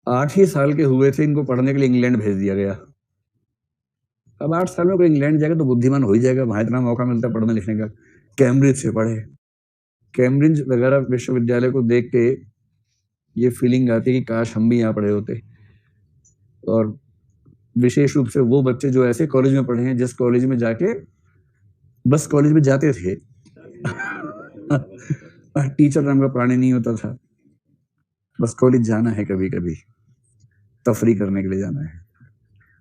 8 ही साल के हुए थे, इनको पढ़ने के लिए इंग्लैंड भेज दिया गया। अब 8 साल में कोई इंग्लैंड जाएगा तो बुद्धिमान हो ही जाएगा, वहां इतना मौका मिलता है पढ़ने लिखने का। कैम्ब्रिज से पढ़े। कैम्ब्रिज वगैरह विश्वविद्यालय को देख के ये फीलिंग आती है कि काश हम भी यहाँ पढ़े होते। और विशेष रूप से वो बच्चे जो ऐसे कॉलेज में पढ़े हैं जिस कॉलेज में जाके बस कॉलेज में जाते थे टीचर नाम का प्राणी नहीं होता था, बस कॉलेज जाना है, कभी कभी तफरी करने के लिए जाना है।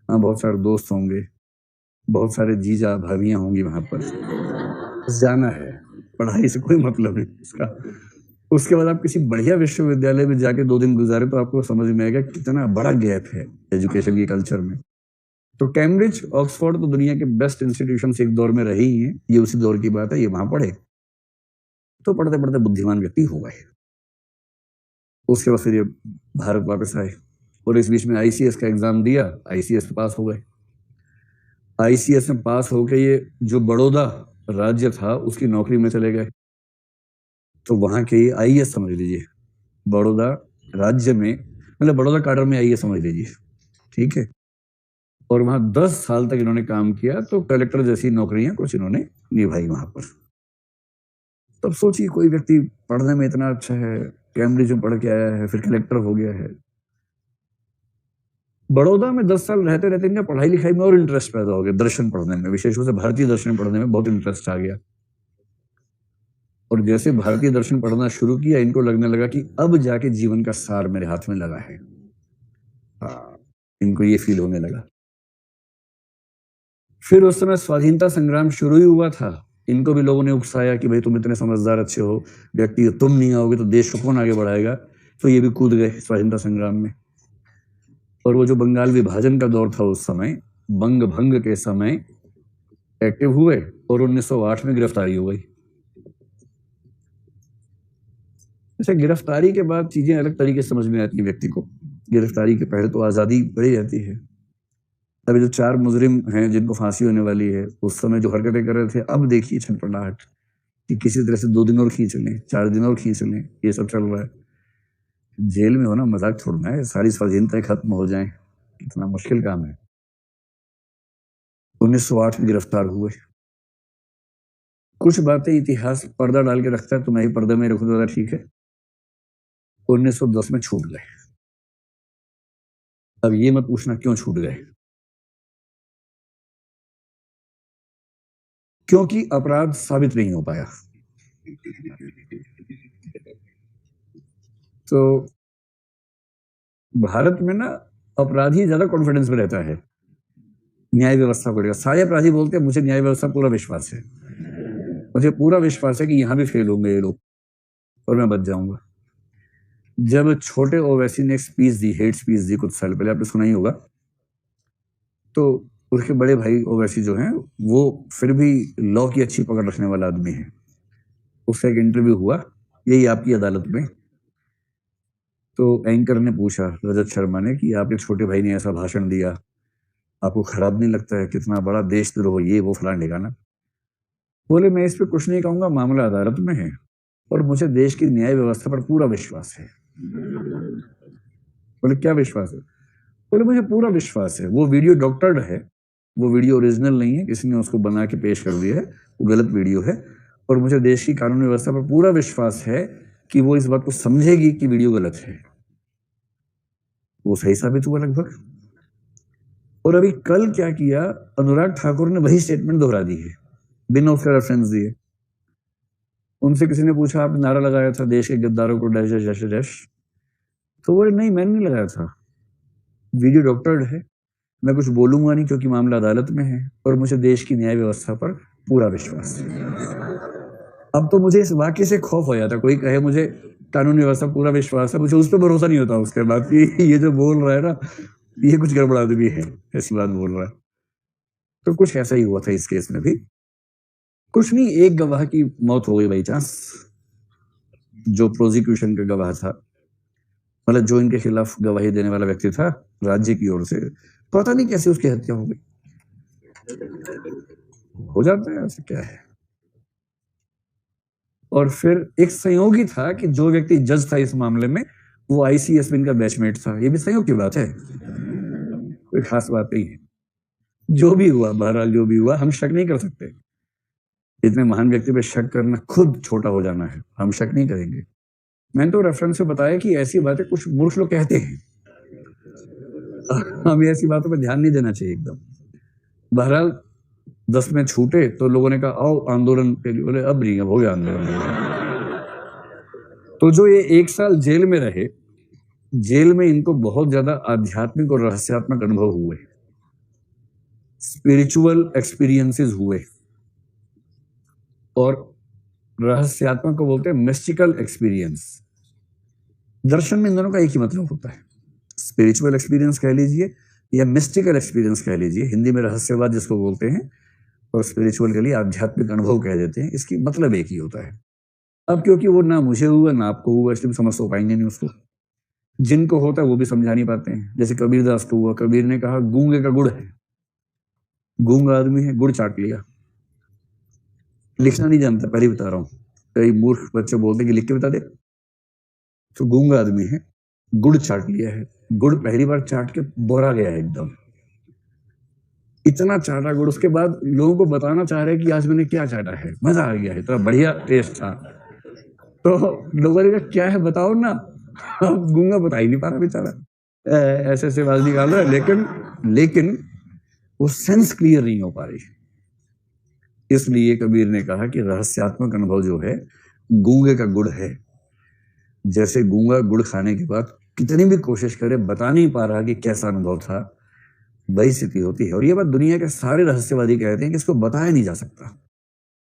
हाँ, बहुत सारे दोस्त होंगे, बहुत सारे जीजा भाभियां होंगी वहां पर, बस जाना है, पढ़ाई से कोई मतलब नहीं उसका। उसके बाद आप किसी बढ़िया विश्वविद्यालय में जाके 2 दिन गुजारे तो आपको समझ में आएगा कितना बड़ा गैप है एजुकेशन के कल्चर में। तो कैम्ब्रिज, ऑक्सफोर्ड तो दुनिया के बेस्ट इंस्टीट्यूशन एक दौर में रही ही हैं, ये उसी दौर की बात है, ये वहां पढ़े तो पढ़ते पढ़ते बुद्धिमान व्यक्ति हो गए। उसके बाद फिर ये भारत वापस आए और इस बीच में आईसीएस का एग्जाम दिया, आईसीएस में पास हो गए। आईसीएस में पास होकर ये जो बड़ौदा राज्य था उसकी नौकरी में चले गए। तो वहां के आईएएस समझ लीजिए, बड़ौदा राज्य में, मतलब बड़ौदा काडर में आईएएस समझ लीजिए, ठीक है। और वहां 10 साल तक इन्होंने काम किया, तो कलेक्टर जैसी नौकरियां कुछ इन्होंने निभाई वहां पर। तब सोचिए कोई व्यक्ति पढ़ने में इतना अच्छा है, कैम्ब्रिज में पढ़ के आया है, फिर कलेक्टर हो गया है। बड़ौदा में 10 साल रहते रहते इनका पढ़ाई लिखाई में और इंटरेस्ट पैदा हो गया, दर्शन पढ़ने में, विशेष रूप से भारतीय दर्शन पढ़ने में बहुत इंटरेस्ट आ गया। और जैसे भारतीय दर्शन पढ़ना शुरू किया, इनको लगने लगा कि अब जाके जीवन का सार मेरे हाथ में लगा है। इनको ये फील होने लगा। फिर उस समय स्वाधीनता संग्राम शुरू ही हुआ था, इनको भी लोगों ने उकसाया कि भाई तुम इतने समझदार अच्छे हो व्यक्ति, तुम नहीं आओगे तो देश को कौन आगे बढ़ाएगा। तो ये भी कूद गए स्वाधीनता संग्राम में। और वो जो बंगाल विभाजन का दौर था उस समय, बंग भंग के समय एक्टिव हुए और 1908 में गिरफ्तारी हो गई। अच्छा, गिरफ्तारी के बाद चीजें अलग तरीके से समझ में आती है व्यक्ति को। गिरफ्तारी के पहले तो आजादी बढ़ी जाती है। अभी जो 4 मुजरिम हैं जिनको फांसी होने वाली है, उस समय जो हरकतें कर रहे थे, अब देखिए छटपटाहट कि किसी तरह से 2 दिन और खींच लें, 4 दिन और खींच लें, ये सब चल रहा है। जेल में होना मजाक छोड़ना है, सारी स्वाधीनताएं खत्म हो जाएं, कितना मुश्किल काम है। 1908 में गिरफ्तार हुए। कुछ बातें इतिहास पर्दा डाल के रखता है, तो मैं ही पर्दे में रखूं तो ठीक है। 1910 में छूट गए। अब ये मत पूछना क्यों छूट गए, क्योंकि अपराध साबित नहीं हो पाया। तो भारत में ना अपराधी ज्यादा कॉन्फिडेंस में रहता है न्याय व्यवस्था को लेकर। सारे अपराधी बोलते हैं मुझे न्याय व्यवस्था पूरा विश्वास है, मुझे पूरा विश्वास है कि यहां भी फेल होंगे ये लोग और मैं बच जाऊंगा। जब छोटे ओवैसी ने एक स्पीच दी, हेट स्पीच दी कुछ साल पहले, आपने सुना ही होगा, तो उसके बड़े भाई ओवैसी जो हैं वो फिर भी लॉ की अच्छी पकड़ रखने वाला आदमी है। उसका एक इंटरव्यू हुआ यही आपकी अदालत में, तो एंकर ने पूछा रजत शर्मा ने कि आपके छोटे भाई ने ऐसा भाषण दिया, आपको खराब नहीं लगता है, कितना बड़ा देशद्रोह, ये वो फलाना ठिकाना। बोले मैं इस पर कुछ नहीं कहूंगा, मामला अदालत में है और मुझे देश की न्याय व्यवस्था पर पूरा विश्वास है। बोले क्या विश्वास है? बोले मुझे पूरा विश्वास है। वो वीडियो डॉक्टर्ड है, वो वीडियो ओरिजिनल नहीं है, किसी ने उसको बना के पेश कर दिया है, वो गलत वीडियो है। और मुझे देश की कानून व्यवस्था पर पूरा विश्वास है कि वो इस बात को समझेगी कि वीडियो गलत है। वो सही साबित हुआ लगभग। और अभी कल क्या किया, अनुराग ठाकुर ने वही स्टेटमेंट दोहरा दी है बिना उसका रेफरेंस दिए। उनसे किसी ने पूछा आपने नारा लगाया था देश के गद्दारों को डैश डैश डैश डैश, तो बोले नहीं मैंने नहीं लगाया था, वीडियो डॉक्टर्ड है, मैं कुछ बोलूंगा नहीं क्योंकि मामला अदालत में है और मुझे देश की न्याय व्यवस्था पर पूरा विश्वास है। अब तो मुझे इस वाक्य से खौफ हो जाता, कोई कहे मुझे कानून व्यवस्था पूरा विश्वास है, मुझे उस पर भरोसा नहीं होता उसके बाद कि ये जो बोल रहा है ना ये कुछ गड़बड़ आदमी है, ऐसी बात बोल रहा है। तो कुछ ऐसा ही हुआ था इस केस में भी। कुछ नहीं, एक गवाह की मौत हो गई बाई चांस, जो प्रोसिक्यूशन का गवाह था, मतलब जो इनके खिलाफ गवाही देने वाला व्यक्ति था राज्य की ओर से, पता नहीं कैसे उसकी हत्या हो गई। हो जाता है, ऐसे क्या है। और फिर एक संयोगी था कि जो व्यक्ति जज था इस मामले में वो ICS में इनका बैचमेट था। ये भी संयोग की बात है, कोई खास बात नहीं है। जो भी हुआ, बहरहाल जो भी हुआ, हम शक नहीं कर सकते। इतने महान व्यक्ति पे शक करना खुद छोटा हो जाना है, हम शक नहीं करेंगे। मैंने तो रेफरेंस में बताया कि ऐसी बातें कुछ मूर्ख लोग कहते हैं, हमें ऐसी बातों पर ध्यान नहीं देना चाहिए एकदम। बहरहाल 10 में छूटे तो लोगों ने कहा आओ आंदोलन के लिए, बोले अब नहीं, अब हो गया आंदोलन। तो जो ये 1 साल जेल में रहे, जेल में इनको बहुत ज्यादा आध्यात्मिक और रहस्यात्मक अनुभव हुए, स्पिरिचुअल एक्सपीरियंसेस हुए, और रहस्यात्मक को बोलते हैं मिस्टिकल एक्सपीरियंस। दर्शन में इन दोनों का एक ही मतलब होता है, स्पिरिचुअल एक्सपीरियंस कह लीजिए या मिस्टिकल एक्सपीरियंस कह लीजिए, हिंदी में रहस्यवाद जिसको बोलते हैं, और स्पिरिचुअल के लिए आध्यात्मिक अनुभव कह देते हैं। इसकी मतलब एक ही होता है। अब क्योंकि वो ना मुझे हुआ ना आपको हुआ, इसलिए समझ तो पाएंगे नहीं उसको। जिनको होता है वो भी समझा नहीं पाते हैं। जैसे कबीरदास को हुआ, कबीर ने कहा गूंगे का गुड़ है, गूंगा आदमी है, गुड़ चाट लिया, लिखना नहीं जानता, पहले बता रहा हूं। कई मूर्ख बच्चे बोलते कि लिख के बता दे। तो गूंगा आदमी है, गुड़ चाट लिया है, गुड़ पहली बार चाट के बोरा गया है एकदम, इतना चाटा गुड़। उसके बाद लोगों को बताना चाह रहे कि आज मैंने क्या चाटा है, मजा आ गया है, इतना बढ़िया टेस्ट था। तो लोगों ने कहा क्या है बताओ ना, अब गूंगा बता ही नहीं पा रहा बेचारा, ऐसे ऐसे आवाज निकाल रहा है, लेकिन वो सेंस क्लियर नहीं हो पा रही। इसलिए कबीर ने कहा कि रहस्यात्मक अनुभव जो है गूंगे का गुड़ है। जैसे गूंगा गुड़ खाने के बाद कितनी भी कोशिश करे बता नहीं पा रहा कि कैसा अनुभव था, वही स्थिति होती है। और ये बात दुनिया के सारे रहस्यवादी कहते हैं कि इसको बताया नहीं जा सकता।